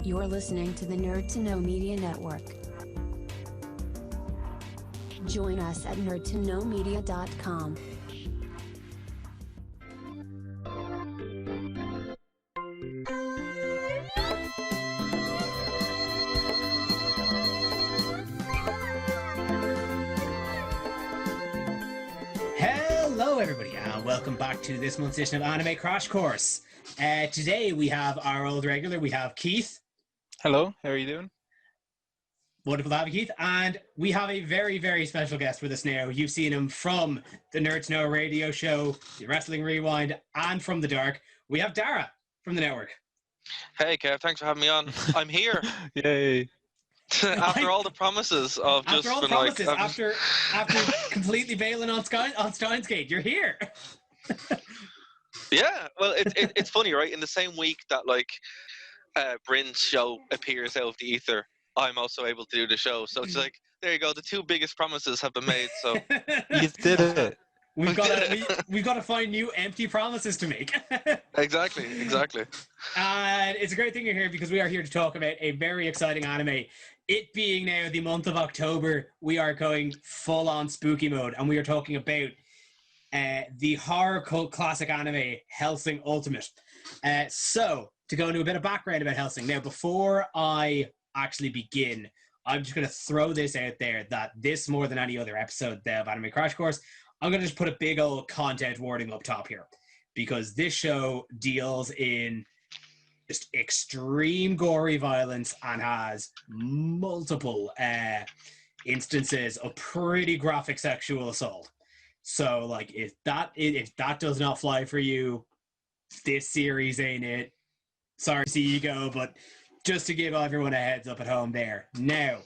You're listening to the Nerd to Know Media Network. Join us at nerdtoknowmedia.com. Hello everybody and welcome back to this month's edition of Anime Crash Course. Today we have our old regular, we have Keith. Hello, how are you doing? Wonderful to have you, Keith. And we have a very, very special guest with us now. You've seen him from the Nerd to Know radio show, the Wrestling Rewind, and from The Dark. We have Darragh from the network. Hey Kev, thanks for having me on. I'm here. Yay. After all the promises of just after completely bailing on Steins Gate, you're here. Yeah, well, it's funny, right? In the same week that Bryn's show appears out of the ether, I'm also able to do the show. So it's like, there you go. The two biggest promises have been made. So You did it. We've got to find new empty promises to make. Exactly. And it's a great thing you're here because we are here to talk about a very exciting anime. It being now the month of October, we are going full on spooky mode, and we are talking about the horror cult classic anime Hellsing Ultimate. So to go into a bit of background about Hellsing. Now, before I actually begin, I'm just going to throw this out there that this, more than any other episode of Anime Crash Course, I'm going to just put a big old content warning up top here, because this show deals in just extreme gory violence and has multiple instances of pretty graphic sexual assault. So, like, if that does not fly for you, this series ain't it. Sorry to see you go, but just to give everyone a heads up at home there. Now,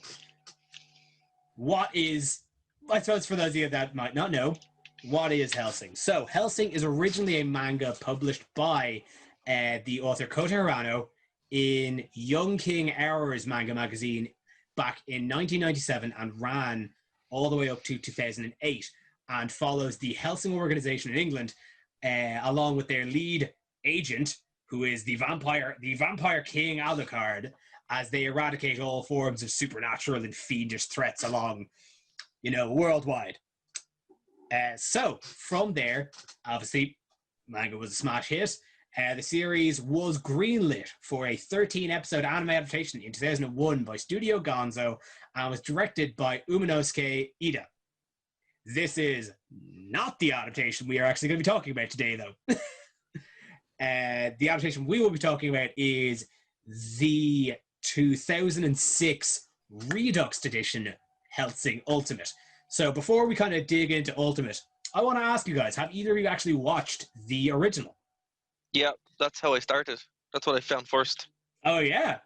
I suppose for those of you that might not know, what is Hellsing? So, Hellsing is originally a manga published by the author Kota Hirano in Young King Hours manga magazine back in 1997 and ran all the way up to 2008 and follows the Hellsing organization in England along with their lead agent, who is the vampire king Alucard, as they eradicate all forms of supernatural and fiendish threats along, worldwide. So from there, obviously, manga was a smash hit. The series was greenlit for a 13-episode anime adaptation in 2001 by Studio Gonzo and was directed by Umanosuke Ida. This is not the adaptation we are actually going to be talking about today, though. The adaptation we will be talking about is the 2006 Redux edition Hellsing Ultimate. So before we kind of dig into Ultimate, I want to ask you guys, have either of you actually watched the original? Yeah, that's how I started. That's what I found first. Oh, yeah?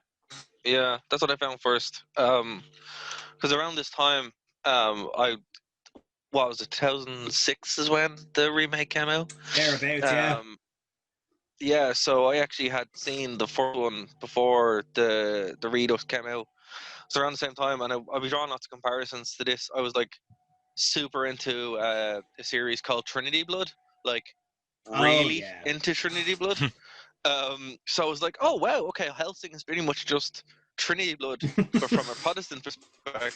Yeah, that's what I found first. Because around this time, 2006 is when the remake came out? Thereabouts, yeah. Yeah, so I actually had seen the first one before the Redux came out. So around the same time, and I'll be drawing lots of comparisons to this. I was super into a series called Trinity Blood, into Trinity Blood. So I was like, oh wow, okay, Hellsing is pretty much just Trinity Blood, but from a Protestant perspective.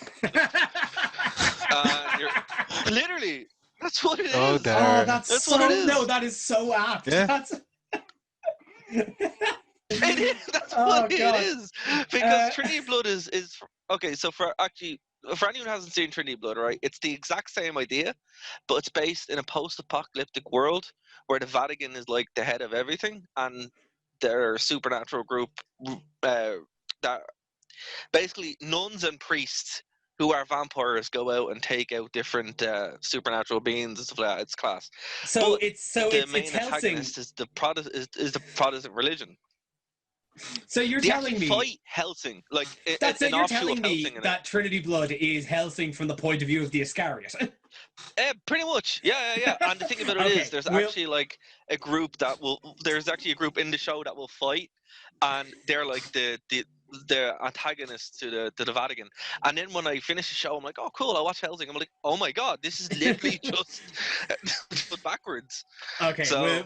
Literally, that's what it is. Oh, there. That's what it is. No, that is so apt. Yeah. It is. That's what it is. Because Trinity Blood is okay. So for anyone who hasn't seen Trinity Blood, right? It's the exact same idea, but it's based in a post-apocalyptic world where the Vatican is like the head of everything, and their supernatural group that basically nuns and priests who are vampires go out and take out different supernatural beings and stuff like that. It's class. So but it's the main Hellsing. antagonist is the Protestant religion. So you're they telling me fight Hellsing, you're telling me that Trinity Blood is Hellsing from the point of view of the Iscariot. Pretty much, yeah. And the thing about it is, there's actually a group in the show that will fight, and they're like the the antagonist to the Vatican. And then when I finish the show, I'm like, oh, cool, I watch Hellsing. I'm like, oh my god, this is literally just backwards. Okay, So, I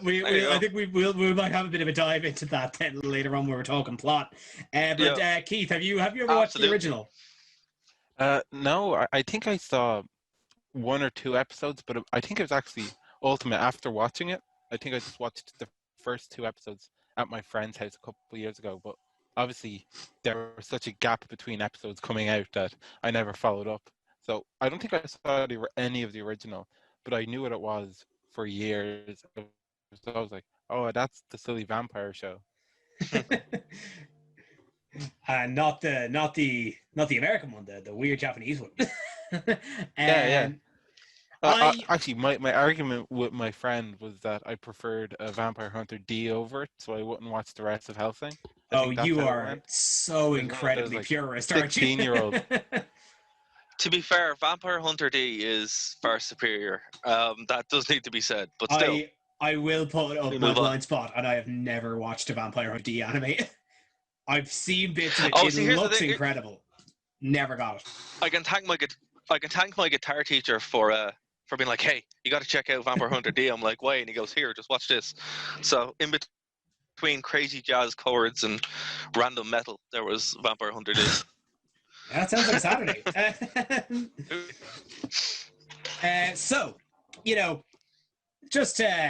think we might have a bit of a dive into that then later on when we're talking plot. But Keith, have you ever watched the original? No, I think I saw one or two episodes, but I think it was actually Ultimate after watching it. I think I just watched the first two episodes at my friend's house a couple of years ago, but obviously there was such a gap between episodes coming out that I never followed up. So I don't think I saw any of the original, but I knew what it was for years. So I was like, oh, that's the silly vampire show. Not the American one, the weird Japanese one. Yeah. Actually, my argument with my friend was that I preferred a Vampire Hunter D over it, so I wouldn't watch the rest of Hellsing. Oh, you are so incredibly purist, aren't you? 16-year-old. To be fair, Vampire Hunter D is far superior. That does need to be said, but still. I will put up my blind spot, and I have never watched a Vampire Hunter D anime. I've seen bits of it. It looks incredible. Never got it. I can thank my guitar teacher for being like, hey, you got to check out Vampire Hunter D. I'm like, why? And he goes, here, just watch this. So in between crazy jazz chords and random metal, there was Vampire Hunter D. That sounds like a Saturday. So,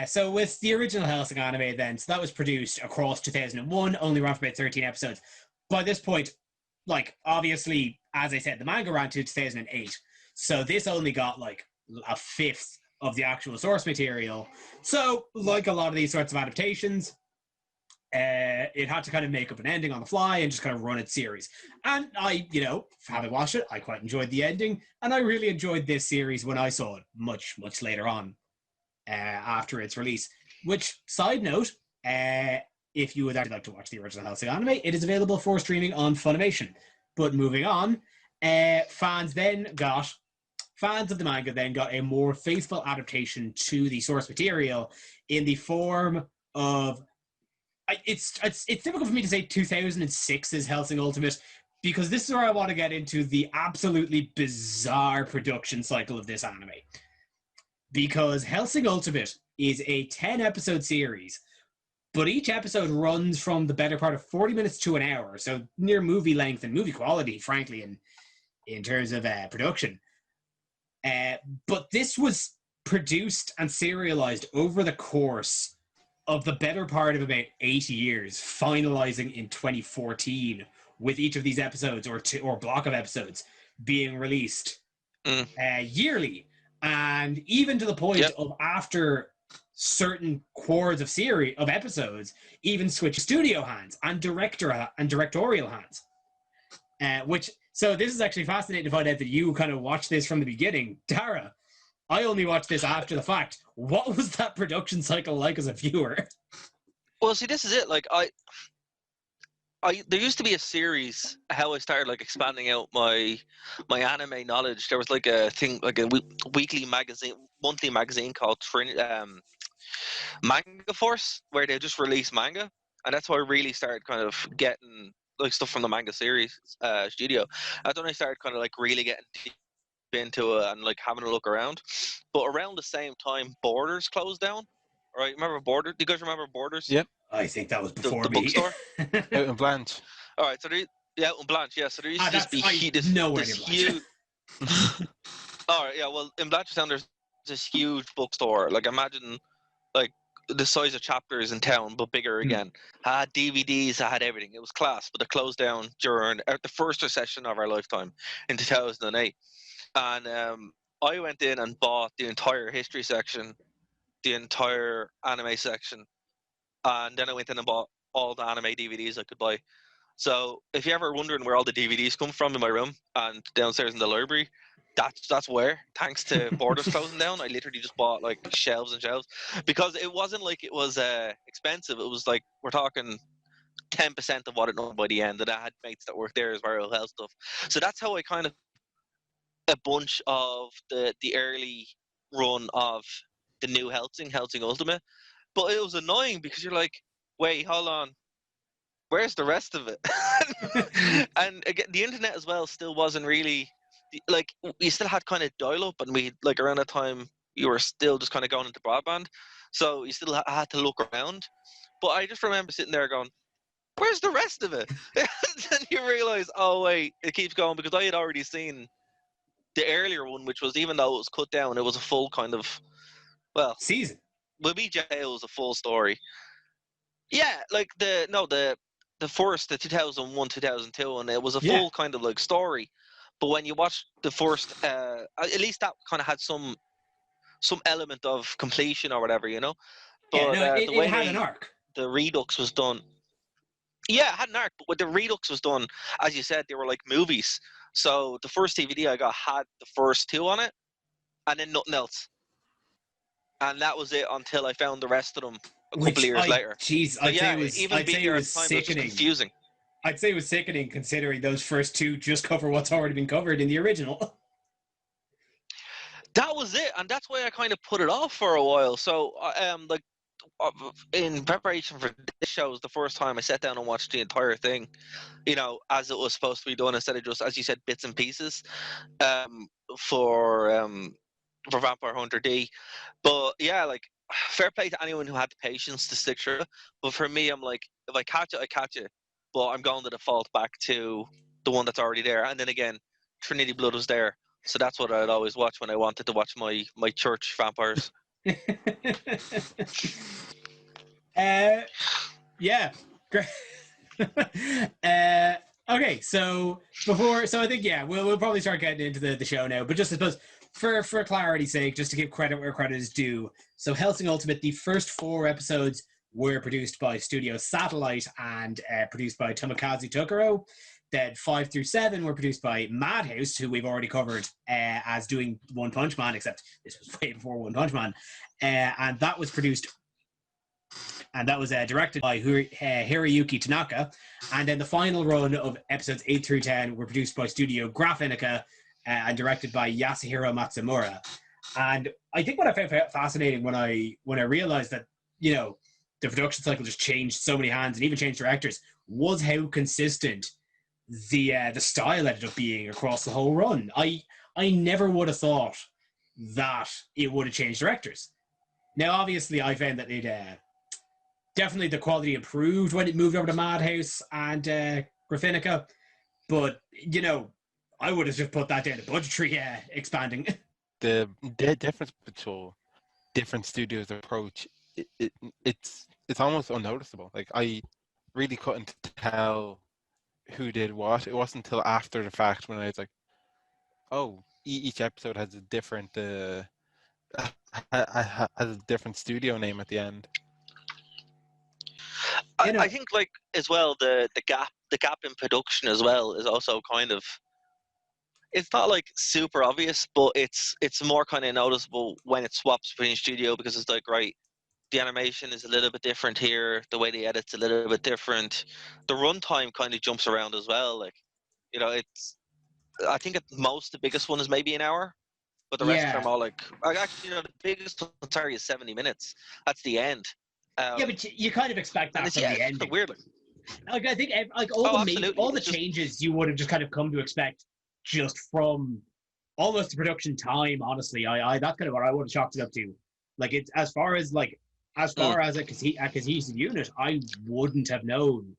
so with the original Hellsing anime then, so that was produced across 2001, only ran for about 13 episodes. By this point, obviously, as I said, the manga ran to 2008. So this only got a fifth of the actual source material. So, like a lot of these sorts of adaptations, it had to kind of make up an ending on the fly and just kind of run its series. And I, having watched it, I quite enjoyed the ending. And I really enjoyed this series when I saw it much, much later on after its release. Which, side note, if you would actually like to watch the original Hellsing anime, it is available for streaming on Funimation. But moving on, fans of the manga then got a more faithful adaptation to the source material in the form of it's difficult for me to say 2006's Hellsing Ultimate, because this is where I want to get into the absolutely bizarre production cycle of this anime. Because Hellsing Ultimate is a 10-episode series, but each episode runs from the better part of 40 minutes to an hour, so near movie length and movie quality, frankly, in terms of production. But this was produced and serialized over the course of the better part of about 8 years, finalizing in 2014, with each of these episodes or block of episodes being released yearly. And even to the point of after certain quarters of episodes, even switch studio hands and directorial hands. So this is actually fascinating to find out that you kind of watched this from the beginning. Darragh, I only watched this after the fact. What was that production cycle like as a viewer? Well, see, this is it. There used to be a series, how I started expanding out my anime knowledge. There was a thing, a weekly magazine, monthly magazine called Manga Force, where they just release manga. And that's how I really started kind of getting stuff from the manga series studio. That's when I started kind of really getting deep into it and having a look around. But around the same time, Borders closed down. Right? Remember Borders? Do you guys remember Borders? Yep. I think that was before the me. bookstore. Out in Blanche. All right. So out in Blanche, yeah. So there used to just be this huge. All right. Yeah. Well, in Blanchetown, there's this huge bookstore. Imagine the size of Chapters in town, but bigger again. I had DVDs, I had everything. It was class, but it closed down during the first recession of our lifetime in 2008. And I went in and bought the entire history section, the entire anime section, and then I went in and bought all the anime DVDs I could buy. So if you're ever wondering where all the DVDs come from in my room and downstairs in the library, that's where, thanks to Borders closing down, I literally just bought shelves and shelves, because it wasn't it was expensive. It was we're talking 10% of what it known by the end, and I had mates that worked there as well, health stuff. So that's how I kind of a bunch of the early run of the new Hellsing Ultimate. But it was annoying because you're wait, hold on, where's the rest of it? And again, the internet as well still wasn't really like, you still had kind of dial-up, and we like around that time you were still just kind of going into broadband, so you still had to look around. But I just remember sitting there going, where's the rest of it? And then you realize, oh wait, it keeps going, because I had already seen the earlier one, which was, even though it was cut down, it was a full kind of, well, season. with BJ, it was a full story. Yeah, like the 2001, 2002, and it was a full kind of like story. But when you watch the first, at least that kind of had some element of completion or whatever, you know. But it had an arc. The Redux was done. Yeah, it had an arc, but when the Redux was done, as you said, they were like movies. So the first DVD I got had the first two on it, and then nothing else. And that was it until I found the rest of them a couple of years later. Jeez, I'd say it was sickening. Confusing. I'd say it was sickening, considering those first two just cover what's already been covered in the original. That was it, and that's why I kind of put it off for a while. So, in preparation for this show, was the first time I sat down and watched the entire thing, you know, as it was supposed to be done, instead of just, as you said, bits and pieces, for Vampire Hunter D. But yeah, like, fair play to anyone who had the patience to stick through it. But for me, I'm like, if I catch it, I catch it. But I'm going to default back to the one that's already there. And then again, Trinity Blood was there. So that's what I'd always watch when I wanted to watch my church vampires. Yeah, great. Okay, so I think we'll probably start getting into the show now. But just I suppose for clarity's sake, just to give credit where credit is due. So Hellsing Ultimate, the first 4 episodes were produced by Studio Satellite and produced by Tomokazu Tokoro. Then 5 through 7 were produced by Madhouse, who we've already covered as doing One Punch Man, except this was way before One Punch Man. And that was produced, and that was directed by Hiroyuki Tanaka. And then the final run of episodes 8 through 10 were produced by Studio Graphinica and directed by Yasuhiro Matsumura. And I think what I found fascinating when I realized that, you know, the production cycle just changed so many hands and even changed directors, was how consistent the style ended up being across the whole run. I never would have thought that it would have changed directors. Now, obviously, I found that it definitely the quality improved when it moved over to Madhouse and Graphinica, but you know, I would have just put that down to budgetary expanding. The difference between different studios' approach, it's almost unnoticeable. Like, I really couldn't tell who did what. It wasn't until after the fact when I was like, oh, each episode has a different has a different studio name at the end. I think, like, as well, the gap in production as well is also kind of, it's not like super obvious, but it's more kind of noticeable when it swaps between studio, because it's like, right, the animation is a little bit different here, the way they edit's a little bit different, the runtime kind of jumps around as well. Like, you know, I think at most the biggest one is maybe an hour, but the rest of them are all like, actually, you know, the biggest one, sorry, is 70 minutes. That's the end. But you kind of expect that from the ending. Weirdly. Like, I think like all the changes you would have just kind of come to expect just from almost the production time. Honestly, I that's kind of what I would have chalked it up to. Like, it's as far as a cohesive unit, I wouldn't have known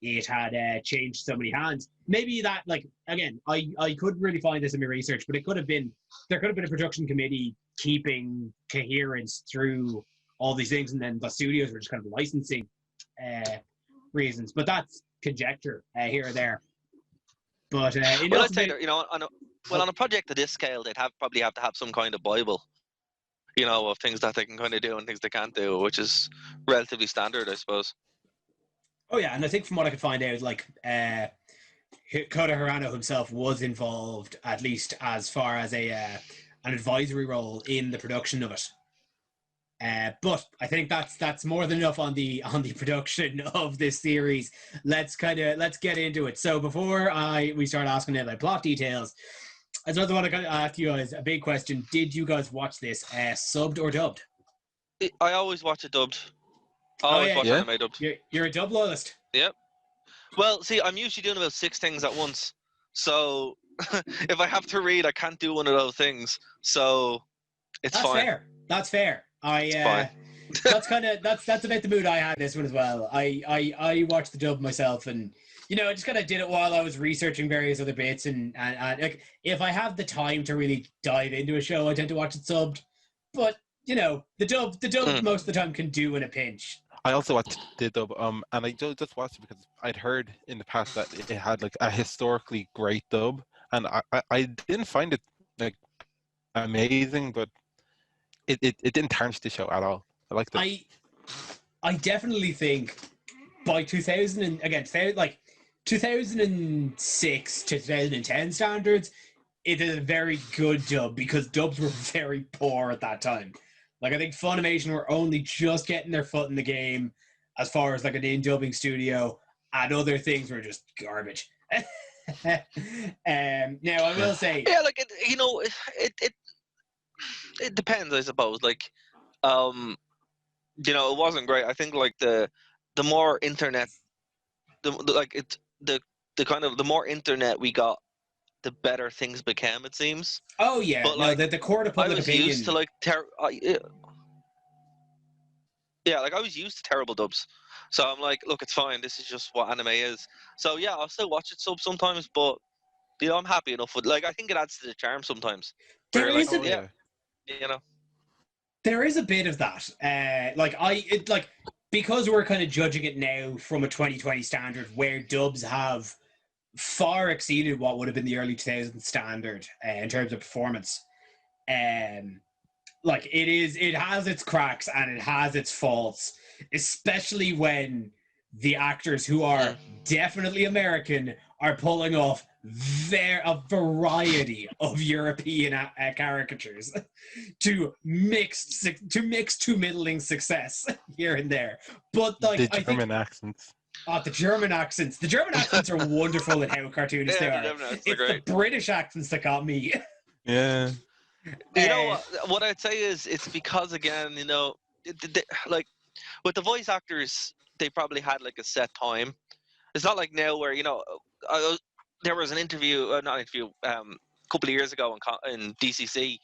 it had changed so many hands. Maybe that, like, again, I couldn't really find this in my research, but there could have been a production committee keeping coherence through all these things, and then the studios were just kind of licensing reasons. But that's conjecture here or there. But well, I'd say that, you know, on a project of this scale, they'd probably have to have some kind of Bible, you know, of things that they can kind of do and things they can't do, which is relatively standard, I suppose. Oh yeah, and I think from what I could find out, like, Kota Hirano himself was involved, at least as far as an advisory role in the production of it. But I think that's more than enough on the production of this series. Let's get into it. So before we start asking about plot details, I just want to ask you guys a big question. Did you guys watch this subbed or dubbed? I always watch it dubbed. I always watch anime dubbed. You're a dub loyalist. Yep. Well, see, I'm usually doing about 6 things at once. So if I have to read, I can't do one of those things. So it's That's fine. fair. That's fair. It's fine. That's about the mood I had this one as well. I watched the dub myself, and I just kind of did it while I was researching various other bits, and like if I have the time to really dive into a show, I tend to watch it subbed. But the dub most of the time can do in a pinch. I also watched the dub, and I just watched it because I'd heard in the past that it had like a historically great dub, and I didn't find it like amazing, but it didn't tarnish the show at all. I liked it. I definitely think by 2000 and again, like 2006 to 2010 standards, it is a very good dub because dubs were very poor at that time. Like I think Funimation were only just getting their foot in the game as far as like an in-dubbing studio, and other things were just garbage. Now I will say, yeah, like it depends, I suppose. Like, it wasn't great. I think like the more internet, the kind of the more internet we got, the better things became. It seems. Oh yeah, but like the court of public opinion. I was used to like I was used to terrible dubs, so I'm like, look, it's fine. This is just what anime is. So yeah, I'll still watch it sometimes, but I'm happy enough with. Like, I think it adds to the charm sometimes. There is there is a bit of that. Because we're kind of judging it now from a 2020 standard, where dubs have far exceeded what would have been the early 2000s standard in terms of performance. Like it has its cracks and it has its faults, especially when the actors who are definitely American are pulling off a variety of European caricatures to mix to middling success here and there. But like the German accents. Oh, the German accents. The German accents are wonderful in how cartoonish they are. It's the British accents that got me. Yeah. What I'd say is it's because, again, like with the voice actors, they probably had like a set time. It's not like now where there was an interview, a couple of years ago in DCC.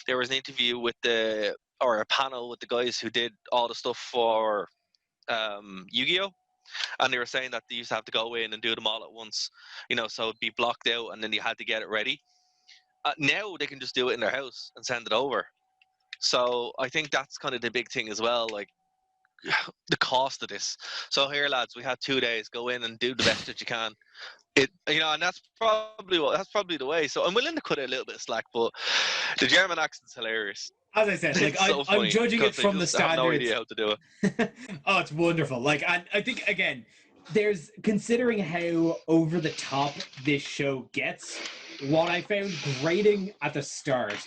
There was an interview or a panel with the guys who did all the stuff for Yu-Gi-Oh! And they were saying that they used to have to go in and do them all at once, so it'd be blocked out, and then you had to get it ready. Now they can just do it in their house and send it over. So I think that's kind of the big thing as well, like the cost of this. So here, lads, we have 2 days. Go in and do the best that you can. And that's probably the way. So I'm willing to cut it a little bit of slack, but the German accent's hilarious. As I said, like I'm judging it from the standards. I have no idea how to do it. Oh, it's wonderful. Like, and I think again, there's considering how over the top this show gets. What I found grating at the start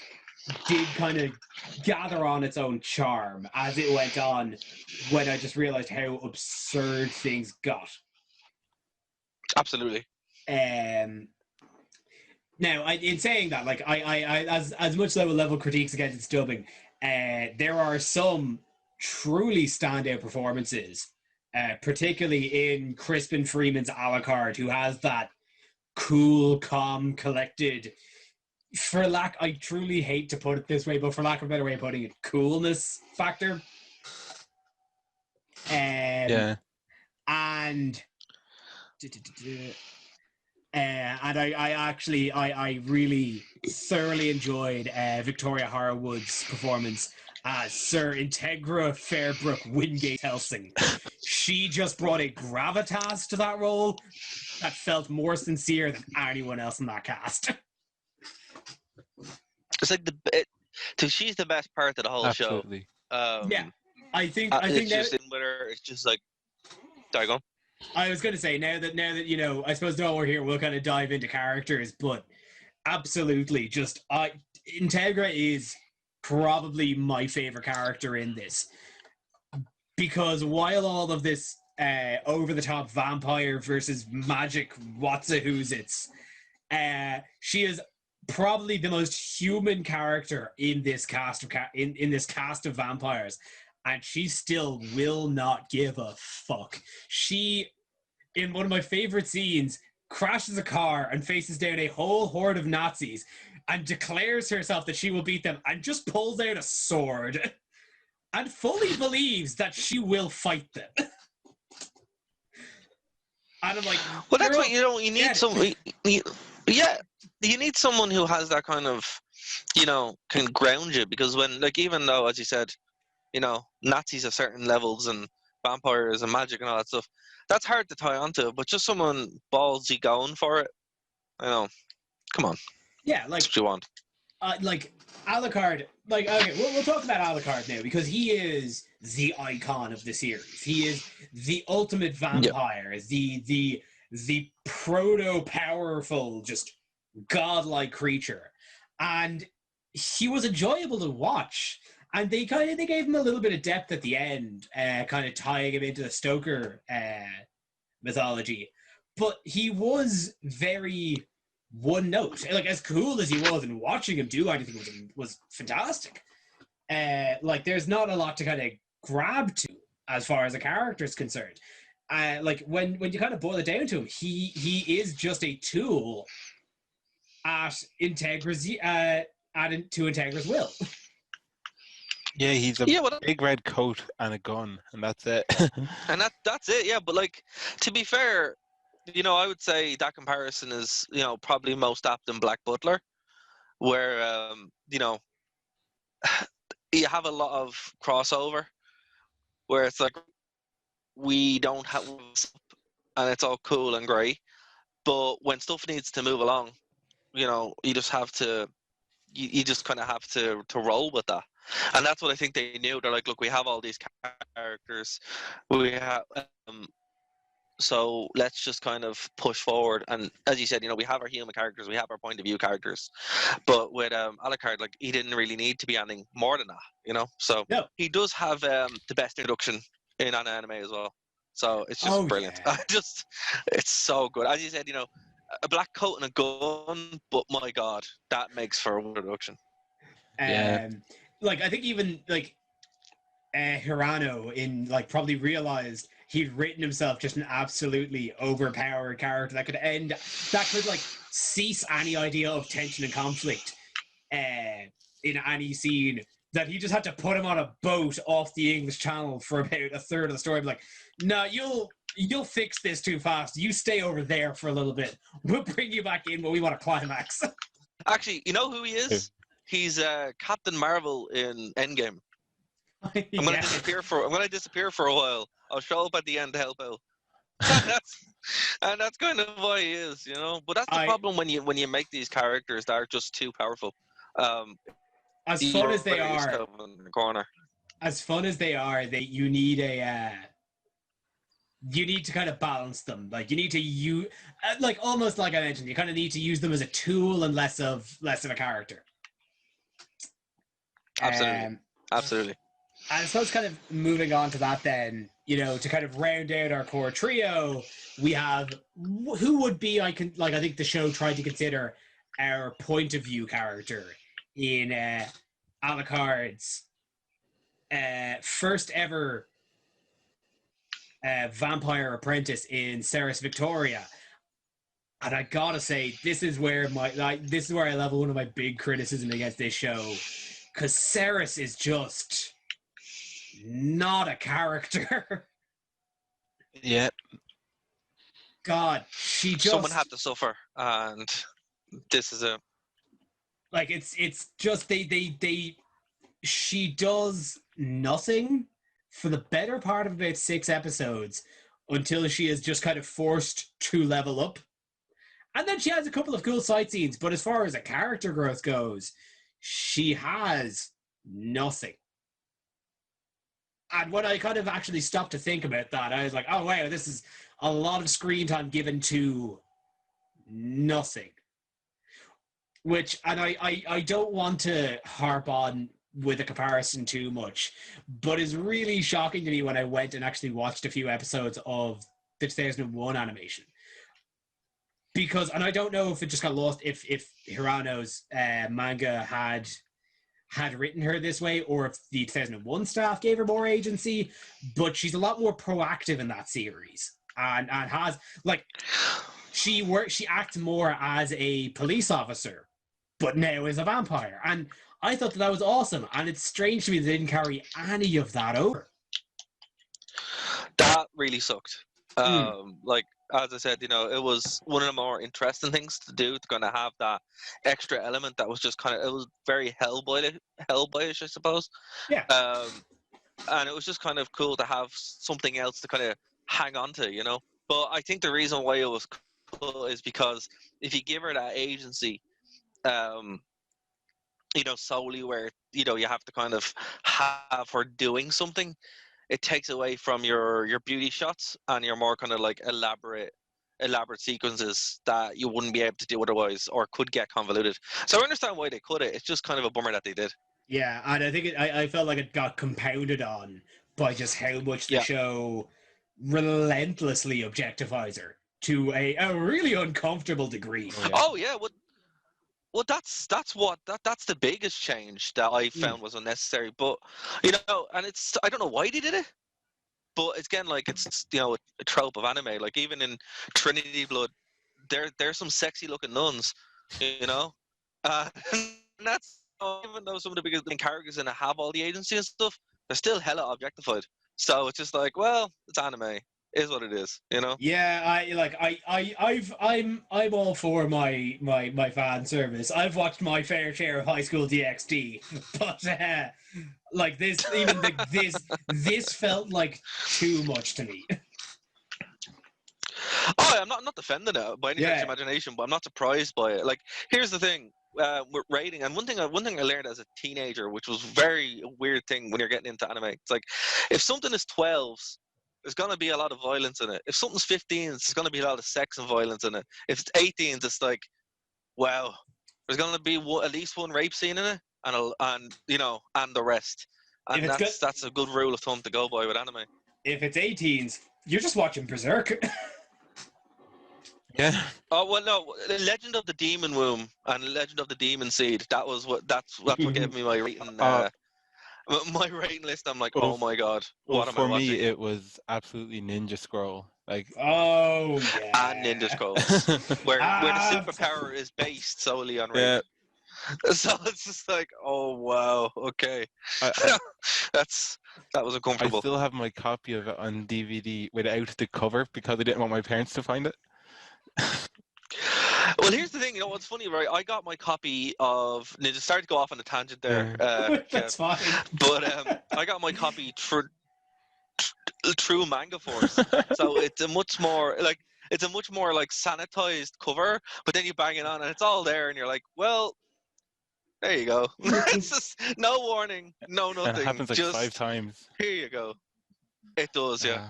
did kind of gather on its own charm as it went on, when I just realized how absurd things got. Absolutely. Now, in saying that, like I as much level critiques against its dubbing, there are some truly standout performances, particularly in Crispin Freeman's Alucard, who has that cool, calm, collected, I truly hate to put it this way, but for lack of a better way of putting it, coolness factor. Yeah. And I really thoroughly enjoyed Victoria Harwood's performance as Sir Integra Fairbrook Wingate Hellsing. She just brought a gravitas to that role that felt more sincere than anyone else in that cast. It's like she's the best part of the whole Absolutely. show. Yeah, I think it's just in with her. It's just like, sorry, go on. I was going to say, now that I suppose now we're here, we'll kind of dive into characters, but absolutely, Integra is probably my favorite character in this, because while all of this over-the-top vampire versus magic what's-a-who's-its, she is probably the most human character in this cast of in this cast of vampires, and she still will not give a fuck. in one of my favorite scenes, crashes a car and faces down a whole horde of Nazis and declares herself that she will beat them and just pulls out a sword and fully believes that she will fight them. And I'm like, well, that's what you need yeah. you need someone who has that kind of, can ground you, because when, like, even though, as you said, Nazis have certain levels and vampires and magic and all that stuff, that's hard to tie onto, but just someone ballsy going for it, come on. Yeah, like, that's what you want. Like, Alucard, like, okay, we'll talk about Alucard now, because he is the icon of the series. He is the ultimate vampire, the proto-powerful, just godlike creature. And he was enjoyable to watch. And they gave him a little bit of depth at the end, kind of tying him into the Stoker mythology. But he was very one note. Like, as cool as he was, and watching him do anything was fantastic. Like, there's not a lot to kind of grab to as far as a character is concerned. Like, when you kind of boil it down to him, he is just a tool at Integra's to Integra's will. Yeah, he's a big red coat and a gun, and that's it. And that's it, yeah. But, like, to be fair, I would say that comparison is, probably most apt in Black Butler, where, you have a lot of crossover, where it's like, we don't have, and it's all cool and great, but when stuff needs to move along, you just have to, you just kind of have to roll with that. And that's what I think they knew. They're like, look, we have all these characters, we have, so let's just kind of push forward. And as you said, we have our human characters, we have our point of view characters, but with Alucard, like, he didn't really need to be anything more than that, So no. He does have the best introduction in an anime as well. So it's just brilliant. Yeah. It's so good. As you said, a black coat and a gun, but my God, that makes for a introduction. Like, I think even, like, Hirano probably realized he'd written himself just an absolutely overpowered character that could like cease any idea of tension and conflict in any scene, that he just had to put him on a boat off the English Channel for about a third of the story. Like, no, you'll fix this too fast. You stay over there for a little bit. We'll bring you back in when we want a climax. Actually, you know who he is? He's Captain Marvel in Endgame. I'm gonna disappear for a while. I'll show up at the end to help out. and that's kind of why he is, But that's the problem when you make these characters that are just too powerful. As fun as they are, you need to kind of balance them. Like, you need to use, like, almost like I mentioned, you kind of need to use them as a tool and less of a character. Absolutely. And I suppose, kind of moving on to that, then, to kind of round out our core trio, we have who would be, I think the show tried to consider our point of view character in Alucard's first ever vampire apprentice in Ceres Victoria. And I gotta say, this is where I level one of my big criticism against this show, because Ceres is just not a character. Yeah. God, someone had to suffer, and this is a, like, it's just she does nothing for the better part of about 6 episodes until she is just kind of forced to level up. And then she has a couple of cool sight scenes, but as far as a character growth goes, she has nothing. And when I kind of actually stopped to think about that, I was like, oh wow, this is a lot of screen time given to nothing. Which, and I don't want to harp on with a comparison too much, but it's really shocking to me when I went and actually watched a few episodes of the 2001 animation. Because, and I don't know if it just got lost, if Hirano's manga had written her this way, or if the 2001 staff gave her more agency, but she's a lot more proactive in that series. and has like she acts more as a police officer, but now is a vampire. And I thought that was awesome. And it's strange to me they didn't carry any of that over. That really sucked. Like as I said, it was one of the more interesting things to do, to kind of have that extra element that was just kind of, it was very Hellboyish, I suppose. Yeah. And it was just kind of cool to have something else to kind of hang on to. But I think the reason why it was cool is because if you give her that agency, solely where you have to kind of have her doing something, it takes away from your beauty shots and your more kind of like elaborate sequences that you wouldn't be able to do otherwise, or could get convoluted. So I understand why they cut it. It's just kind of a bummer that they did. Yeah, and I think I felt like it got compounded on by just how much the show relentlessly objectifies her to a really uncomfortable degree. Oh yeah, well, that's the biggest change that I found was unnecessary. But and it's, I don't know why they did it, but it's again, like, it's a trope of anime. Like even in Trinity Blood, there's some sexy looking nuns, and that's, even though some of the biggest characters in it have all the agency and stuff, they're still hella objectified. So it's just like, well, it's anime. Is what it is, Yeah, I'm all for my fan service. I've watched my fair share of High School DxD, but like this felt like too much to me. Oh, I'm not defending it by any stretch of imagination, but I'm not surprised by it. Like, here's the thing with rating, and one thing I learned as a teenager, which was very weird thing when you're getting into anime. It's like, if something is 12s, there's going to be a lot of violence in it. If something's 15s, there's going to be a lot of sex and violence in it. If it's 18s, it's like, wow, there's going to be at least one rape scene in it, and the rest. And that's a good rule of thumb to go by with anime. If it's 18s, you're just watching Berserk. Yeah. Oh well, no. Legend of the Demon Womb and Legend of the Demon Seed. That's what gave me my rating. My rating list. I'm like, oh my god, what am I watching? For me, it was absolutely Ninja Scroll. Like, oh yeah, and Ninja Scrolls, where the superpower is based solely on rape. Yeah. So it's just like, oh wow, okay, that was uncomfortable. I still have my copy of it on DVD without the cover because I didn't want my parents to find it. Well, here's the thing. What's funny, right? I got my copy of Ninja. Sorry to go off on a tangent there. That's fine. But I got my copy through Manga Force, so it's a much more like sanitized cover. But then you bang it on, and it's all there, and you're like, well, there you go. It's just no warning, no nothing. And it happens like just 5 times. Here you go. It does, yeah.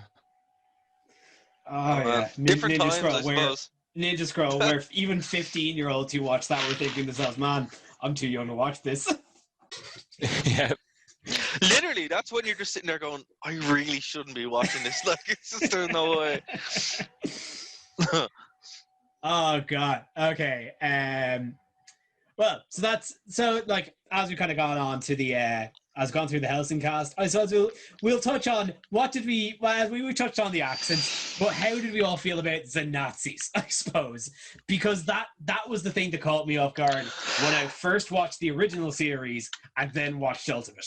Oh yeah, different Ninja times, Scroll, I suppose. Ninja Scroll, where even 15-year-olds who watch that were thinking to themselves, man, I'm too young to watch this. Yeah. Literally, that's when you're just sitting there going, I really shouldn't be watching this. Like, it's just, there's no way. Oh, God. Okay. Well, so like, as we kind of gone on to the, as gone through the Hellsing cast, I suppose we'll touch on we touched on the accents, but how did we all feel about the Nazis, I suppose? Because that was the thing that caught me off guard when I first watched the original series and then watched Ultimate.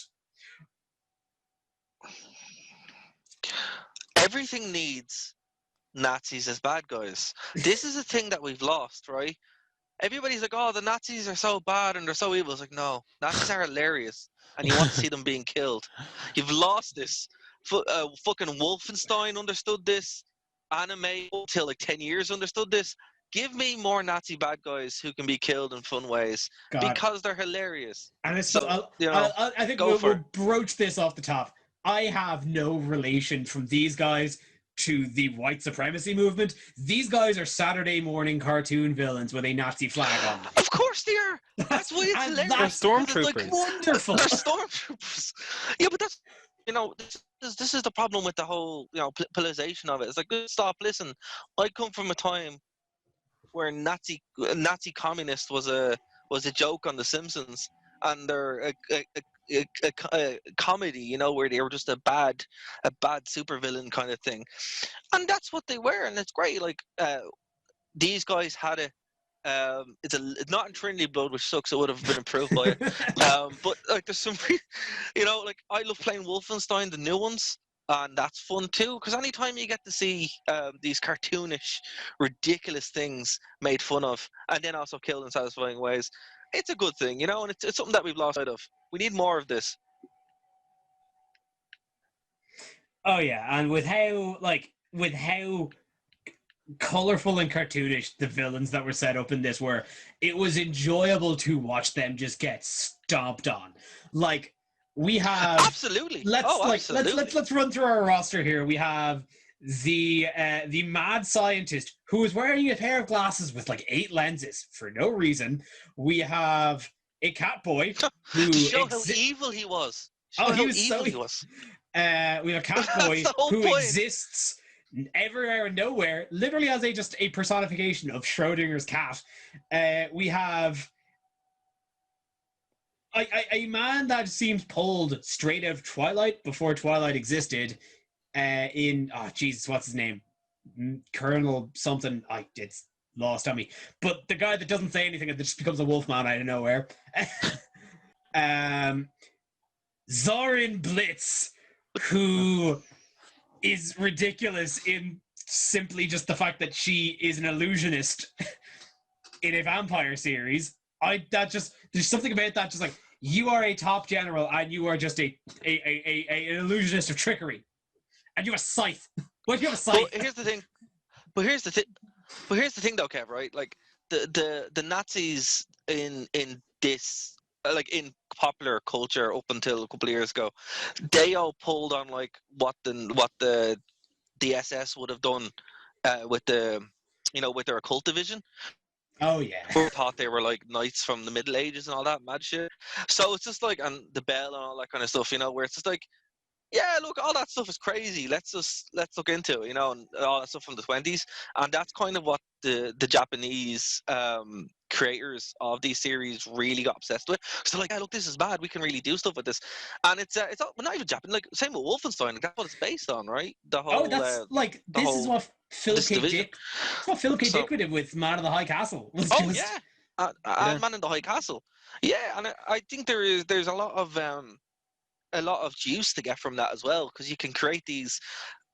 Everything needs Nazis as bad guys. This is a thing that we've lost, right? Everybody's like, oh, the Nazis are so bad and they're so evil. It's like, no, Nazis are hilarious. And you want to see them being killed. You've lost this. Fucking Wolfenstein understood this. Anime until like 10 years understood this. Give me more Nazi bad guys who can be killed in fun ways. God. Because they're hilarious. And I think we'll broach this off the top. I have no relation from these guys to the white supremacy movement. These guys are Saturday morning cartoon villains with a Nazi flag on them. Of course they are. That's why it's hilarious. They're stormtroopers. Like, wonderful. They're stormtroopers. Yeah, but that's, this is the problem with the whole, politicization of it. It's like, stop, listen. I come from a time where Nazi communist was a joke on The Simpsons, and they're a comedy, you know, where they were just a bad supervillain kind of thing, and that's what they were, and it's great. Like these guys had a. It's not in Trinity Blood, which sucks. It would have been improved by it. But like, there's some, you know, like I love playing Wolfenstein, the new ones, and that's fun too. Because anytime you get to see these cartoonish, ridiculous things made fun of, and then also killed in satisfying ways, it's a good thing, you know. And it's something that we've lost sight of. We need more of this. Oh yeah, and with how colorful and cartoonish the villains that were set up in this were, it was enjoyable to watch them just get stomped on. Like we have Absolutely. Let's run through our roster here. We have the mad scientist who is wearing a pair of glasses with like 8 lenses for no reason. We have a cat boy who to show how evil he was. He was. We have a cat boy who exists everywhere and nowhere, literally as just a personification of Schrodinger's cat. We have a man that seems pulled straight out of Twilight before Twilight existed. What's his name? Colonel something. It's lost on me. But the guy that doesn't say anything and just becomes a wolfman out of nowhere. Zorin Blitz, who is ridiculous in simply just the fact that she is an illusionist in a vampire series. There's something about that, just like, you are a top general and you are just an illusionist of trickery, and you have a scythe. Why do you have a scythe? But here's the thing. Though, Kev. Right? Like the Nazis in this, like in popular culture up until a couple of years ago, they all pulled on like what the SS would have done with the, you know, with their occult division. Oh yeah. We thought they were like knights from the Middle Ages and all that mad shit. So it's just like, and the bell and all that kind of stuff, you know, where it's just like, yeah, look, all that stuff is crazy. Let's look into it, you know, and all that stuff from the 20s. And that's kind of what the Japanese creators of these series really got obsessed with. So like, yeah, look, this is bad. We can really do stuff with this. And it's all, well, not even Japan. Like, same with Wolfenstein. Like, that's what it's based on, right? The whole. This is what Philip K. Dick. That's what Philip K. Dick did with Man in the High Castle. Yeah, Man in the High Castle. Yeah, and I think there's a lot of juice to get from that as well, because you can create these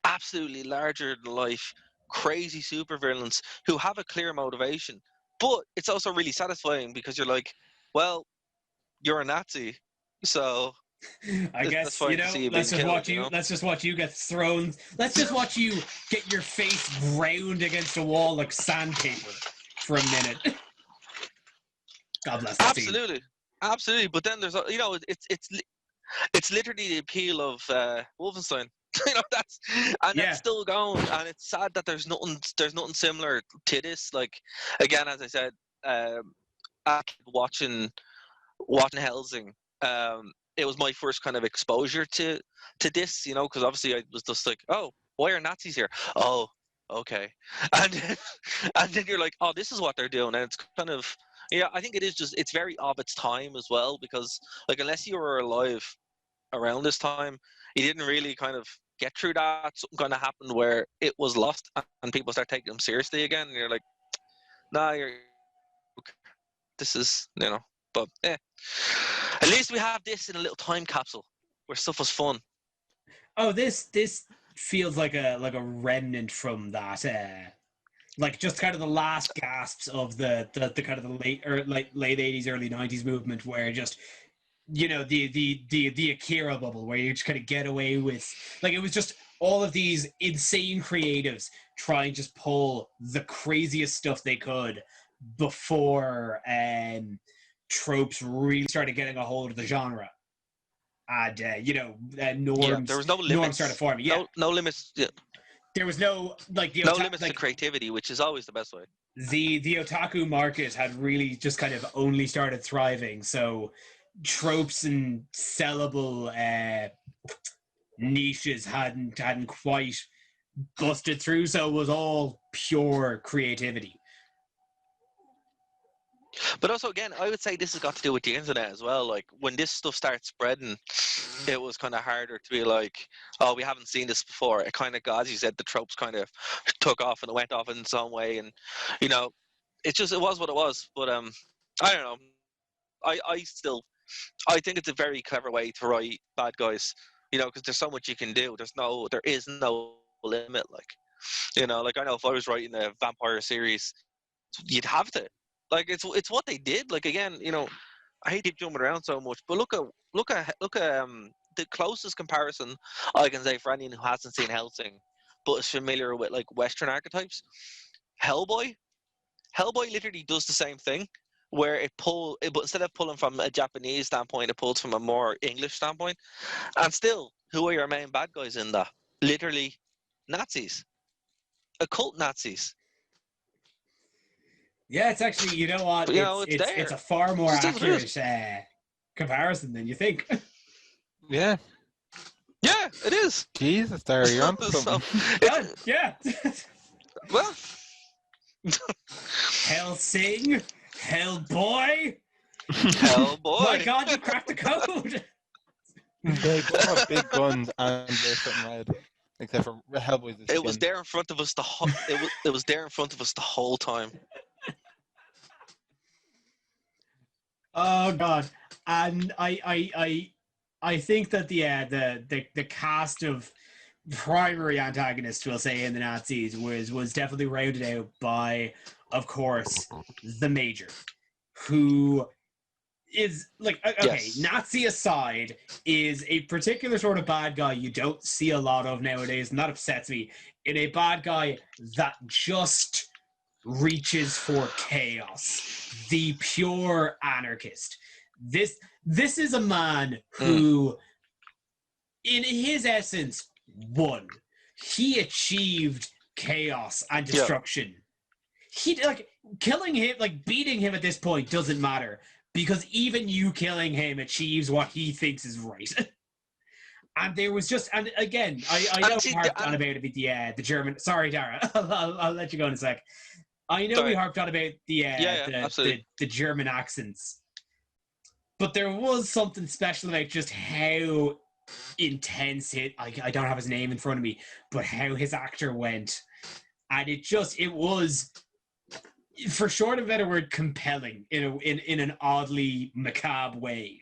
absolutely larger than life, crazy supervillains who have a clear motivation. But it's also really satisfying because you're like, well, you're a Nazi, so I guess, you know, let's just watch you get thrown. Let's just watch you get your face ground against a wall like sandpaper for a minute. God bless that Absolutely. But then there's, you know, it's literally the appeal of Wolfenstein. You know, it's still going, and it's sad that there's nothing similar to this. Like, again, as I said, after watching Hellsing, it was my first kind of exposure to this, you know, because obviously I was just like, oh, why are Nazis here? Oh, okay, and then you're like, oh, this is what they're doing, and it's kind of, yeah, I think it's very of its time as well, because like, unless you were alive around this time, you didn't really kind of get through that. Something kind of happened where it was lost and people start taking them seriously again, and you're like, nah, this is, you know, but yeah, at least we have this in a little time capsule where stuff was fun. Oh, this feels like a remnant from that, like just kind of the last gasps of the kind of the late 80s, early 90s movement, where just, you know, the Akira bubble, where you just kind of get away with, like, it was just all of these insane creatives trying to just pull the craziest stuff they could before tropes really started getting a hold of the genre, and you know, norms. Yeah, there was no limits. Norms started forming. Yeah, no limits. Yeah. There was no no limits to creativity, which is always the best way. The otaku market had really just kind of only started thriving, so tropes and sellable niches hadn't quite busted through, so it was all pure creativity. But also, again, I would say this has got to do with the internet as well. Like, when this stuff starts spreading, it was kind of harder to be like, oh, we haven't seen this before. It kind of, as you said, the tropes kind of took off and it went off in some way. And, you know, it was what it was. But I don't know. I think it's a very clever way to write bad guys, you know, because there's so much you can do. There is no limit. Like, you know, like I know if I was writing a vampire series, you'd have to. Like it's what they did. Like again, you know, I hate to keep jumping around so much, but look at the closest comparison I can say for anyone who hasn't seen Hellsing, but is familiar with like Western archetypes. Hellboy, Hellboy literally does the same thing, where but instead of pulling from a Japanese standpoint, it pulls from a more English standpoint. And still, who are your main bad guys in that? Literally, Nazis, occult Nazis. Yeah, it's actually, you know what? But, you know, it's It's there. a far more It just accurate comparison than you think. Yeah. Yeah, it is. Jesus, Darragh, you're onto So, something. Yeah. well, Hellsing, Hellboy. Hellboy. My God, you cracked the code. They both have big guns and they're something red. Except for Hellboy's the It was skin. there in front of us it was there in front of us the whole time. Oh God, and I think that the cast of primary antagonists, we'll say, in the Nazis was definitely rounded out by, of course, the Major, who is like, okay, Yes. Nazi aside, is a particular sort of bad guy you don't see a lot of nowadays, and that upsets me. In a bad guy that just reaches for chaos, the pure anarchist. This is a man who, in his essence, won. He achieved chaos and destruction. Yeah. He like killing him, like beating him at this point doesn't matter, because even you killing him achieves what he thinks is right. And there was just, and again, I know we harped on about the German. Sorry, Darragh, I'll let you go in a sec. I know we harped on about the German accents, but there was something special about just how intense I don't have his name in front of me, but how his actor went, and it was, for short of a better word, compelling in an oddly macabre way.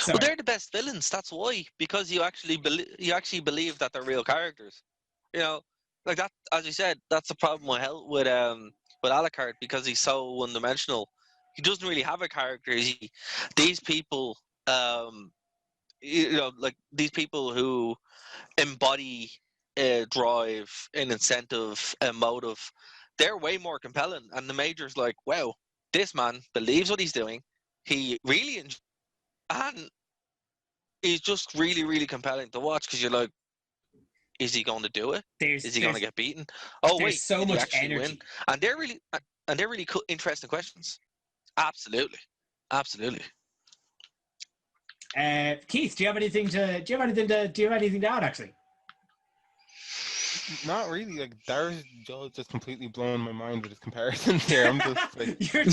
Well, they're the best villains. That's why, because you actually believe that they're real characters. You know, like that. As you said, that's the problem with Alucard, because he's so one-dimensional. He doesn't really have a character. These people, you know, like these people who embody drive, an incentive, a motive, they're way more compelling. And the Major's like, wow, this man believes what he's doing. He really enjoys, and he's just really, really compelling to watch, because you're like, is he going to do it? Is he going to get beaten? Oh wait, so much energy. Win? And they're really interesting questions. Absolutely. Keith, do you have anything to add? Actually, not really. Like Darragh's just completely blown my mind with his comparisons here. I'm just like, you're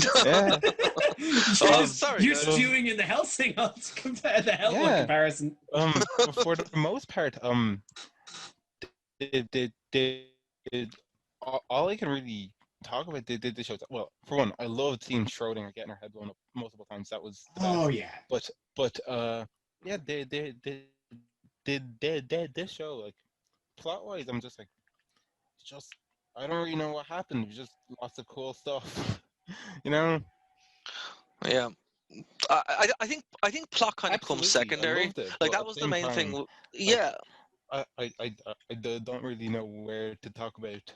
stewing in the Hellsing the Hellboy comparison. For the most part, all I can really talk about the shows. Well, for one, I loved seeing Schrodinger getting her head blown up multiple times. That was the best. Oh yeah. But yeah, this show, like, plot wise, I'm just like, I don't really know what happened. It was just lots of cool stuff, you know. Yeah. I think plot kind of comes secondary. Like that was the main thing. Yeah. I don't really know where to talk about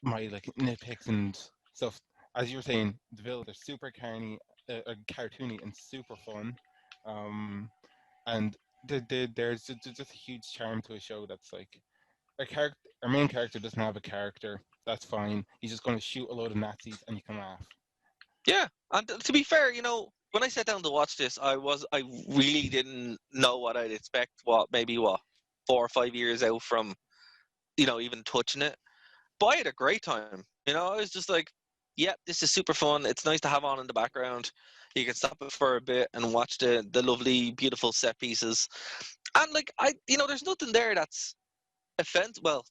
my like nitpicks and stuff. As you were saying, the villains are super cartoony and super fun, and there's just a huge charm to a show that's like, our main character doesn't have a character. That's fine. He's just going to shoot a load of Nazis and you can laugh. Yeah, and to be fair, you know, when I sat down to watch this, I really didn't know what I'd expect. 4 or 5 years out from, you know, even touching it. But I had a great time. You know, I was just like, yeah, this is super fun. It's nice to have on in the background. You can stop it for a bit and watch the lovely, beautiful set pieces. And like there's nothing there that's offensive. Well,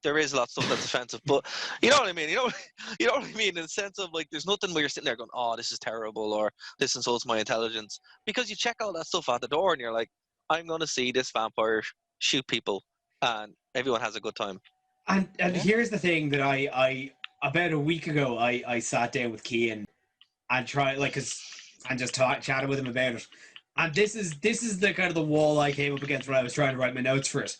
there is a lot of stuff that's offensive, but you know what I mean. You know what I mean in the sense of like, there's nothing where you're sitting there going, "Oh, this is terrible," or "This insults my intelligence," because you check all that stuff out the door and you're like, "I'm going to see this vampire shoot people," and everyone has a good time. And here's the thing that I about a week ago I sat down with Kean and just chatted with him about it. And this is the kind of the wall I came up against when I was trying to write my notes for it.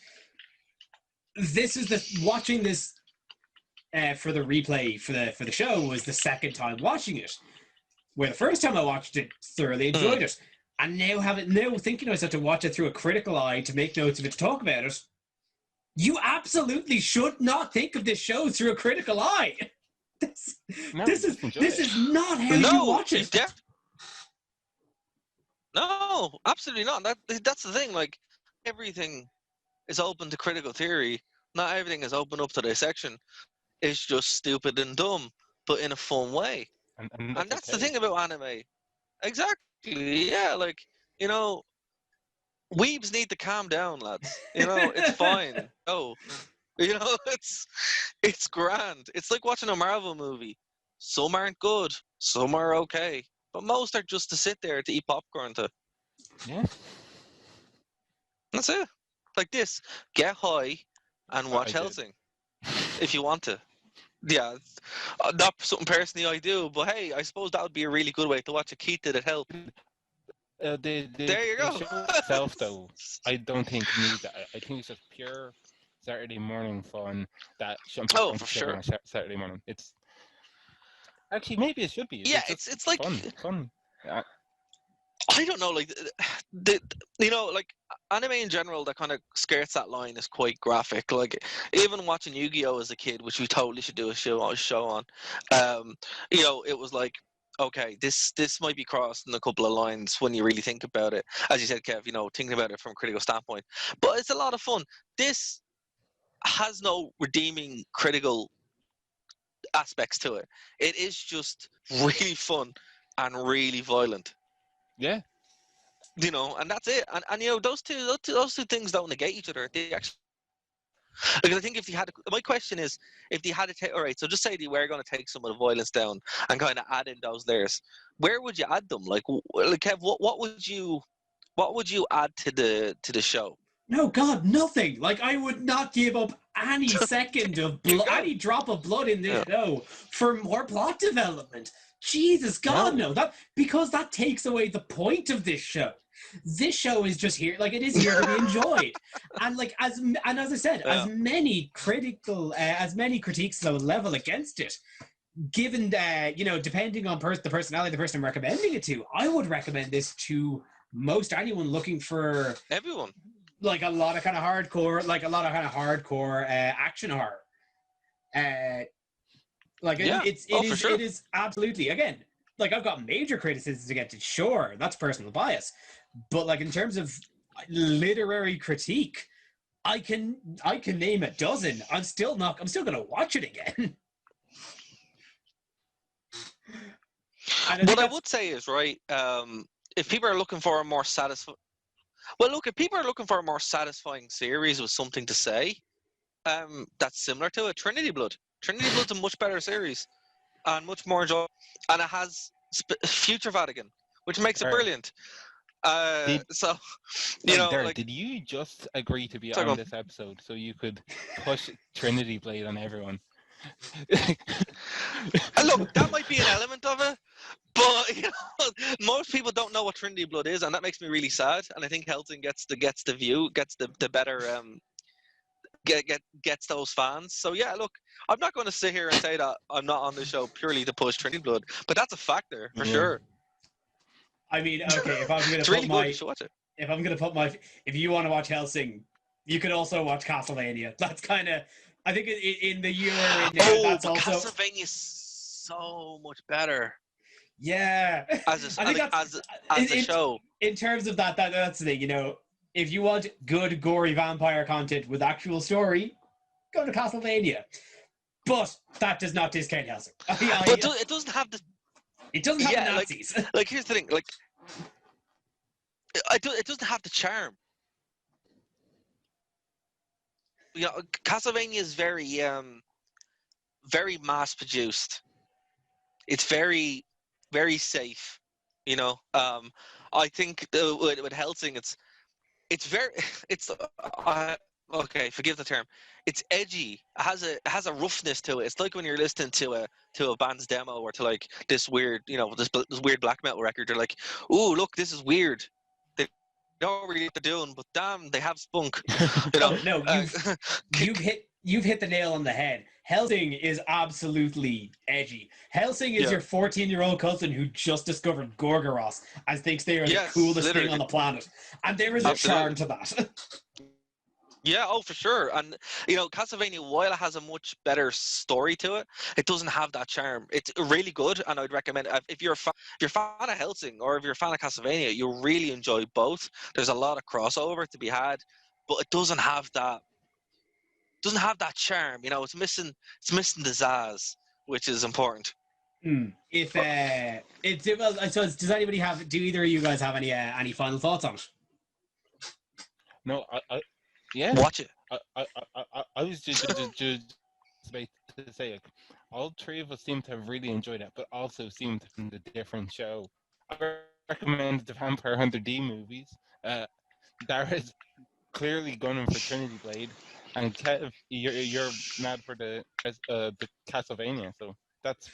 This is watching this for the replay for the show was the second time watching it. Where the first time I watched it, thoroughly enjoyed it. And now thinking I was have to watch it through a critical eye to make notes of it, to talk about it. You absolutely should not think of this show through a critical eye. This is not how you watch it. No, absolutely not. That's the thing. Like, everything is open to critical theory. Not everything is open up to dissection. It's just stupid and dumb, but in a fun way. And that's the thing about anime. Exactly. Yeah, like, weebs need to calm down, lads. It's fine. Oh, it's grand. It's like watching a Marvel movie. Some aren't good, some are okay, but most are just to sit there to eat popcorn to. Yeah. That's it. Like this, get high and watch Hellsing if you want to. Yeah, not something personally I do, but hey, I suppose that would be a really good way to watch it. Keith, did it help? There you go. The show itself, though, I don't think needs that. I think it's just pure Saturday morning fun. That for sure. On Saturday morning. It's actually, maybe it should be. It's like fun. Yeah. I don't know, like like anime in general that kind of skirts that line is quite graphic. Like even watching Yu-Gi-Oh as a kid, which we totally should do a show on. It was like, okay, this might be crossing a couple of lines when you really think about it. As you said, Kev, thinking about it from a critical standpoint. But it's a lot of fun. This has no redeeming critical aspects to it. It is just really fun and really violent. Yeah. And that's it. And those two things don't negate each other. They actually, because I think my question is, if they had to take, all right, so just say they were going to take some of the violence down and kind of add in those layers, where would you add them? Like Kev, what would you add to the show? No, God, nothing. Like, I would not give up any second of blood, any drop of blood in this show for more plot development. Jesus, God, no. Because that takes away the point of this show. This show is just here, like, it is here to be enjoyed. And like, as I said, as many critiques as I would level against it, given depending on the personality of the person I'm recommending it to, I would recommend this to most anyone looking for everyone. Like a lot of kind of hardcore action horror. It is absolutely, again, like, I've got major criticisms against it, sure, that's personal bias, but like in terms of literary critique, I can name a dozen. I'm still gonna watch it again. What I would say is, right, if people are looking for a more satisfying series with something to say, that's similar to it, Trinity Blood's a much better series and much more enjoyable, and it has future Vatican, which makes it brilliant. Did you just agree to be on this episode so you could push Trinity Blade on everyone? Look, that might be an element of it, but most people don't know what Trinity Blood is, and that makes me really sad. And I think Hellsing gets the better gets those fans. So yeah, look, I'm not going to sit here and say that I'm not on the show purely to push Trinity Blood, but that's a factor for sure. I mean, okay, if I'm going to if you want to watch Hellsing, you could also watch Castlevania. That's kind of, I think in the year in there, that's also Castlevania's so much better. Yeah, as a show. In terms of that's the thing. If you want good gory vampire content with actual story, go to Castlevania. But that does not discount Hellsing. But it doesn't have the. It doesn't have the Yeah, Nazis. like here's the thing, like it doesn't have the charm. You know, Castlevania is very mass produced. It's very, very safe. You know, I think with Hellsing, it's very it's okay. Forgive the term. It's edgy. It has a roughness to it. It's like when you're listening to a band's demo or to like this weird, you know, this weird black metal record. You're like, ooh, look, this is weird. They don't really know what they're doing, but damn, they have spunk. You know? Oh, no, you've hit the nail on the head. Hellsing is absolutely edgy. Hellsing is your 14-year-old cousin who just discovered Gorgoroth and thinks they are the coolest thing on the planet. And there is a charm to that. Yeah, oh, for sure. And, you know, Castlevania, while it has a much better story to it, it doesn't have that charm. It's really good, and I'd recommend it. If you're a fan of Hellsing or if you're a fan of Castlevania, you'll really enjoy both. There's a lot of crossover to be had, but it doesn't have that charm. You know, it's missing the zazz, which is important. If does anybody have? Do either of you guys have any final thoughts on it? No, yeah. Watch it. I was just about to say, like, all three of us seem to have really enjoyed it, but also seemed to have a different show. I recommend the Vampire Hunter D movies. Darragh's clearly gunning for Trinity Blade, and Kev, you're mad for the Castlevania. So that's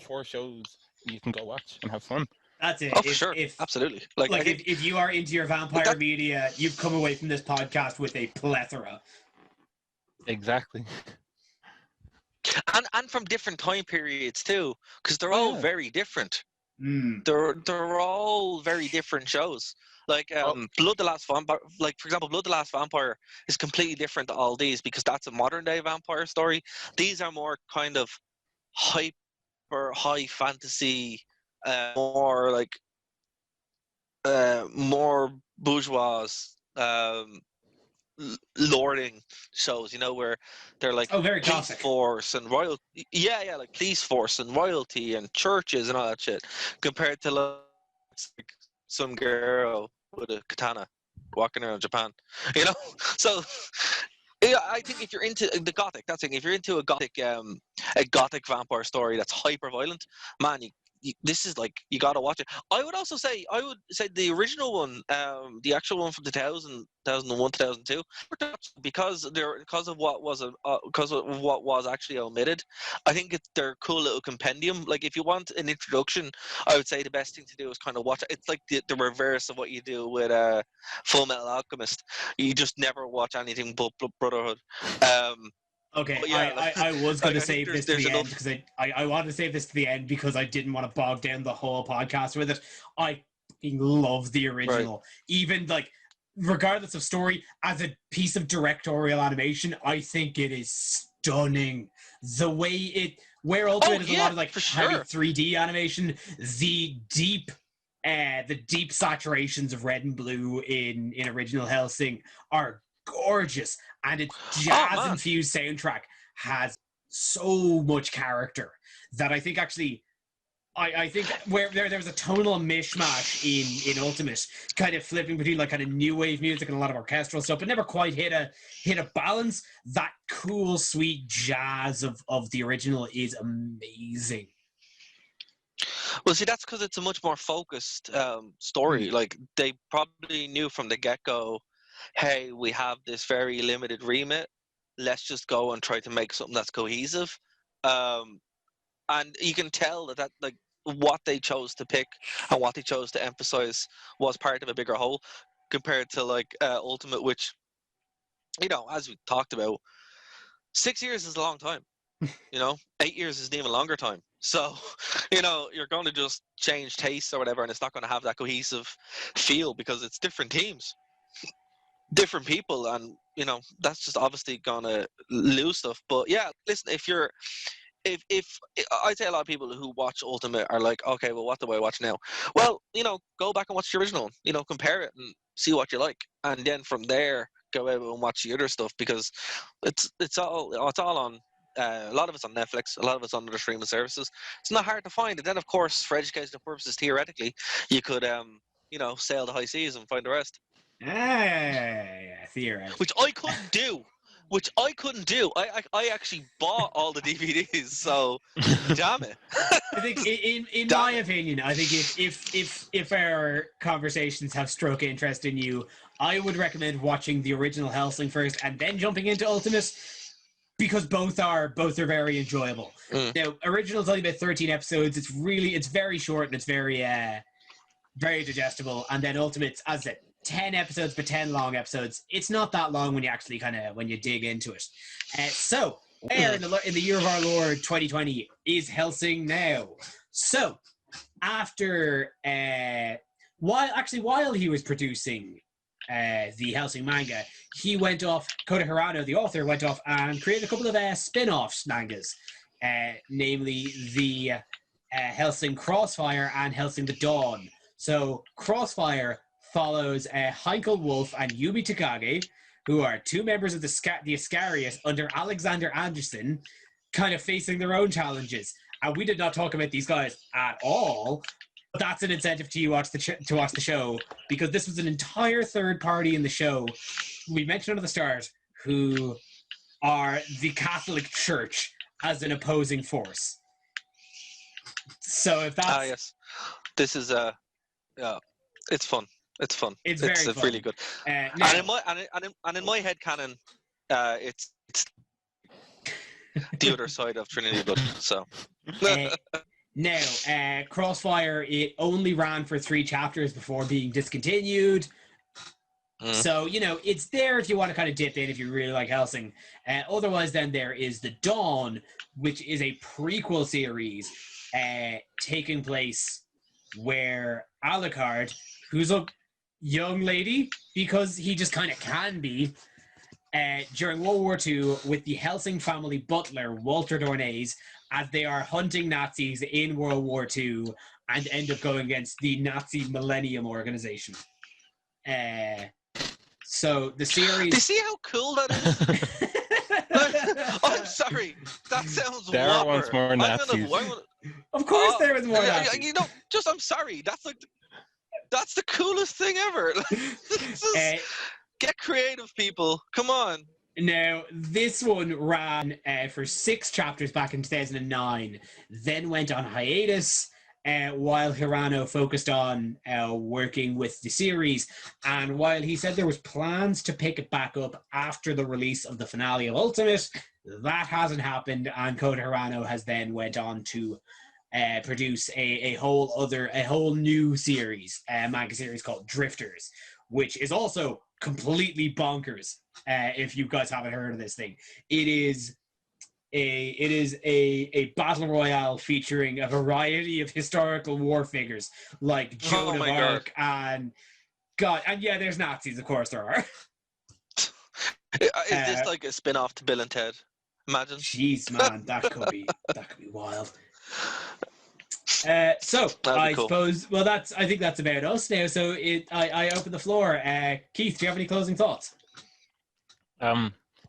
4 shows you can go watch and have fun. That's it. Oh, for sure. Absolutely. Like if you are into your vampire media, you've come away from this podcast with a plethora. Exactly. And from different time periods too, because they're all very different. They're all very different shows. Like Blood the Last Vampire, like for example, Blood the Last Vampire is completely different to all these because that's a modern day vampire story. These are more kind of hyper high fantasy. More like more bourgeois lording shows, you know, where they're like very police gothic. force and royalty. Yeah, like police force and royalty and churches and all that shit, compared to like some girl with a katana walking around Japan, you know. So yeah, I think if you're into the gothic, that's the thing. If you're into a gothic vampire story that's hyper violent, man, this is like, you gotta watch it. I would say the original one, the actual one from 2001, 2002, because of what was actually omitted. I think they're a cool little compendium. Like if you want an introduction, I would say the best thing to do is kind of watch it. It's like the reverse of what you do with Full Metal Alchemist. You just never watch anything but Brotherhood. Okay, yeah, I was going to save this to the end because I wanted to save this to the end because I didn't want to bog down the whole podcast with it. I love the original. Right. Even like, regardless of story, as a piece of directorial animation, I think it is stunning. The way where Ultimate is a lot of like heavy 3D animation, the deep saturations of red and blue in original Hellsing are gorgeous, and its jazz-infused soundtrack has so much character that I think actually, I think where there was a tonal mishmash in Ultimate, kind of flipping between like kind of new wave music and a lot of orchestral stuff, but never quite hit a balance. That cool, sweet jazz of the original is amazing. Well, see, that's because it's a much more focused story. Like they probably knew from the get-go, hey, we have this very limited remit. Let's just go and try to make something that's cohesive. And you can tell that like what they chose to pick and what they chose to emphasize was part of a bigger whole, compared to like Ultimate, which, you know, as we talked about, 6 years is a long time. You know, 8 years is an even longer time. So, you know, you're going to just change tastes or whatever, and it's not going to have that cohesive feel because it's different teams, different people, and you know that's just obviously gonna lose stuff. But yeah, listen, if I'd say a lot of people who watch Ultimate are like, okay, well, what do I watch now? Well, you know, go back and watch the original, you know, compare it and see what you like, and then from there go out and watch the other stuff, because it's all on A lot of it's on Netflix. A lot of it's on other streaming services. It's not hard to find. And then, of course, for educational purposes, theoretically, you could, sail the high seas and find the rest. Theoretically. Which I couldn't do. I actually bought all the DVDs. So, damn it. I think, in my opinion, I think if our conversations have struck interest in you, I would recommend watching the original Hellsing first and then jumping into Ultimate, because both are very enjoyable. Now, original's only about 13 episodes. It's very short and it's very digestible. And then Ultimate's, as I said, 10 episodes, but 10 long episodes. It's not that long when you actually when you dig into it. So, where in the year of our Lord 2020 is Hellsing now? So, after while he was producing the Hellsing manga, he went off. Kota Hirano, the author, went off and created a couple of spin-off mangas, namely the Hellsing Crossfire and Hellsing the Dawn. So, Crossfire follows Heinkel Wolf and Yumi Takagi, who are two members of the Iscariot under Alexander Anderson, kind of facing their own challenges. And we did not talk about these guys at all. But that's an incentive to watch the show, because this was an entire third party in the show. We mentioned at the start, who are the Catholic Church as an opposing force. So if that's yes, this is it's fun. It's fun. It's very fun. Really good. Now, and in my head canon, it's the other side of Trinity Blood. So now, Crossfire, it only ran for 3 chapters before being discontinued. So, it's there if you want to kind of dip in if you really like Hellsing. Otherwise, then there is The Dawn, which is a prequel series taking place where Alucard, who's a young lady, because he just kind of can be, during World War II with the Hellsing family butler, Walter Dornez, as they are hunting Nazis in World War II and end up going against the Nazi Millennium Organization. So the series... Do you see how cool that is? I'm sorry. That sounds Darragh wants more Nazis. Of course there was more Nazis. I'm sorry. That's the coolest thing ever. Get creative, people. Come on. Now, this one ran for 6 chapters back in 2009, then went on hiatus while Hirano focused on working with the series. And while he said there was plans to pick it back up after the release of the finale of Ultimate, that hasn't happened. And Kota Hirano has then went on to produce a whole new series, a manga series called Drifters, which is also completely bonkers. If you guys haven't heard of this thing, it is a battle royale featuring a variety of historical war figures like Joan of Arc and yeah, there's Nazis, of course there are. Is this like a spin-off to Bill and Ted? Imagine. Jeez, man, that could be wild. So I cool. suppose, well, I think that's about us now. So I open the floor. Keith, do you have any closing thoughts?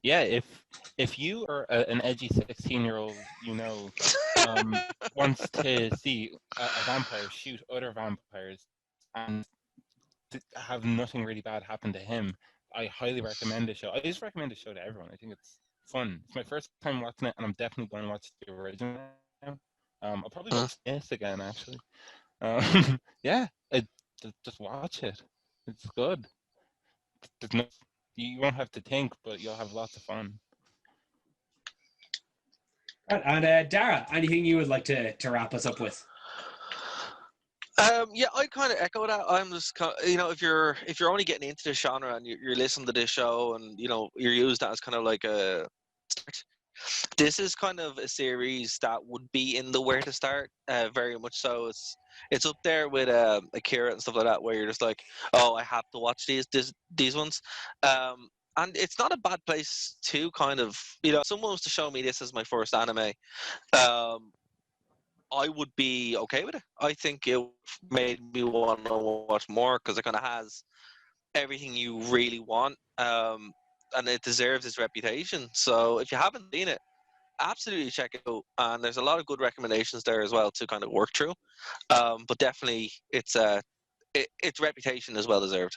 Yeah, if you are an edgy 16-year-old, wants to see a vampire shoot other vampires and have nothing really bad happen to him, I highly recommend the show. I just recommend the show to everyone. I think it's fun. It's my first time watching it, and I'm definitely going to watch the original now. I'll probably watch this again, actually. Yeah, just watch it. It's good. You won't have to think, but you'll have lots of fun. Right, and Darragh, anything you would like to wrap us up with? Yeah, I kind of echo that. I'm just, if you're only getting into this genre and you're listening to this show and you're used that as kind of like a start, this is kind of a series that would be in the where to start, very much so. It's up there with Akira and stuff like that, where you're just like, oh, I have to watch these ones. And it's not a bad place to kind of, someone was to show me this as my first anime, I would be okay with it. I think it made me want to watch more because it kind of has everything you really want, and it deserves its reputation. So if you haven't seen it, absolutely check it out. And there's a lot of good recommendations there as well to kind of work through. But definitely, its reputation is well deserved.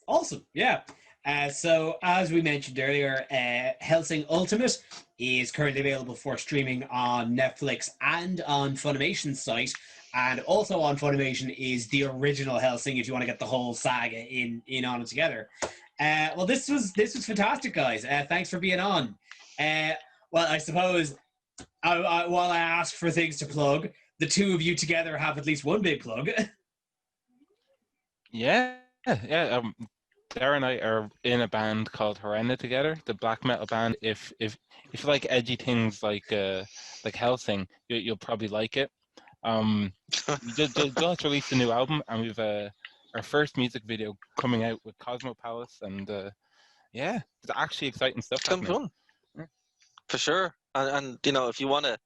Awesome, yeah. So, as we mentioned earlier, Hellsing Ultimate is currently available for streaming on Netflix and on Funimation's site. And also on Funimation is the original Hellsing if you want to get the whole saga in on it together. Well, this was fantastic, guys. Thanks for being on. Well, I suppose while I ask for things to plug, the two of you together have at least one big plug. Yeah. Darragh and I are in a band called Horrenda together, the black metal band. If you like edgy things like Hellsing, you'll probably like it. We just released a new album, and we've our first music video coming out with Cosmo Palace, and it's actually exciting stuff. It's gonna be fun. Yeah. For sure. And you know, if you want to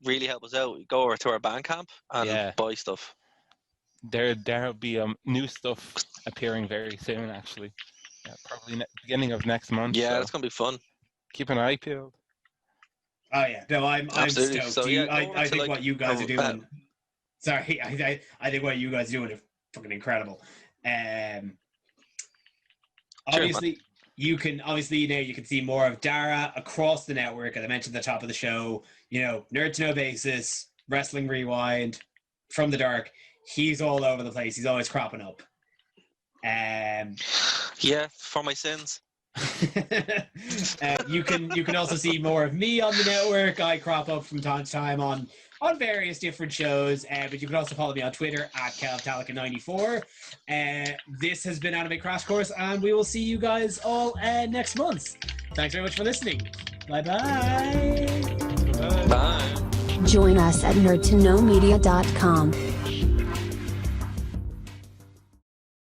really help us out, go over to our Bandcamp and buy stuff. There'll be new stuff appearing very soon, actually. Probably beginning of next month. Yeah, so it's gonna be fun. Keep an eye peeled. Oh yeah, no, I'm stoked. So, I think what you guys are doing. Sorry, I think what you guys are doing is fucking incredible. Obviously, you can see more of Darragh across the network. As I mentioned at the top of the show, Nerd to Know Basis, Wrestling Rewind, From the Dark. He's all over the place. He's always cropping up. For my sins. You can also see more of me on the network. I crop up from time to time on various different shows, but you can also follow me on Twitter at KelvTalika94. This has been Anime Crash Course, and we will see you guys all next month. Thanks very much for listening. Bye-bye. Bye. Join us at nerdtoknowmedia.com.